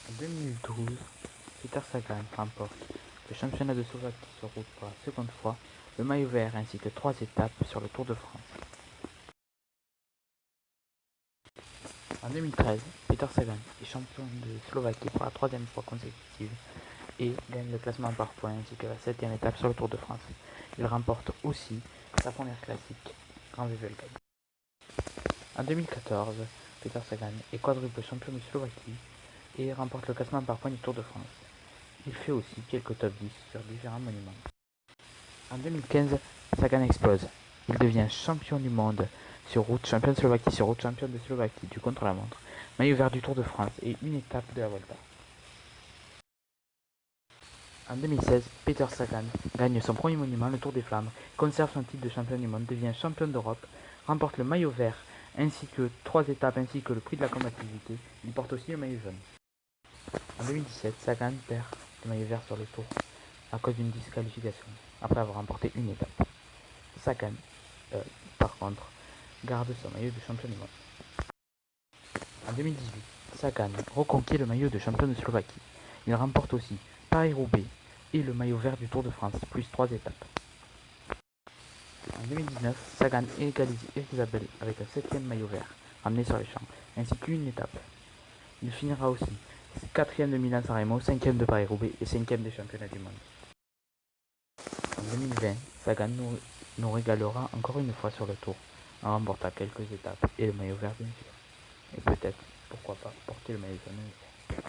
En 2012, Peter Sagan remporte le championnat de Slovaquie sur route pour la seconde fois, le maillot vert ainsi que 3 étapes sur le Tour de France. En 2013, Peter Sagan est champion de Slovaquie pour la troisième fois consécutive et gagne le classement par points ainsi que la 7e étape sur le Tour de France. Il remporte aussi sa première classique, Grand Vevelgade. En 2014, Peter Sagan est quadruple champion de Slovaquie et remporte le classement par points du Tour de France. Il fait aussi quelques top 10 sur différents monuments. En 2015, Sagan explose. Il devient champion du monde sur route, champion de Slovaquie sur route, champion de Slovaquie du contre-la-montre, maillot vert du Tour de France et une étape de la Volta. En 2016, Peter Sagan gagne son premier monument, le Tour des Flandres, conserve son titre de champion du monde, devient champion d'Europe, remporte le maillot vert ainsi que 3 étapes ainsi que le prix de la combativité. Il porte aussi le maillot jaune. En 2017, Sagan perd le maillot vert sur le Tour à cause d'une disqualification après avoir remporté une étape. Sagan, par contre, garde son maillot de champion du monde. En 2018, Sagan reconquiert le maillot de champion de Slovaquie. Il remporte aussi Paris-Roubaix et le maillot vert du Tour de France, plus 3 étapes. En 2019, Sagan égalise Eric Zabel avec un 7e maillot vert, ramené sur les champs, ainsi qu'une étape. Il finira aussi 4e de Milan-San Remo, 5e de Paris-Roubaix et 5e des championnats du monde. En 2020, Sagan nous régalera encore une fois sur le Tour, en remportant quelques étapes et le maillot vert bien sûr. Et peut-être, pourquoi pas, porter le maillot jaune.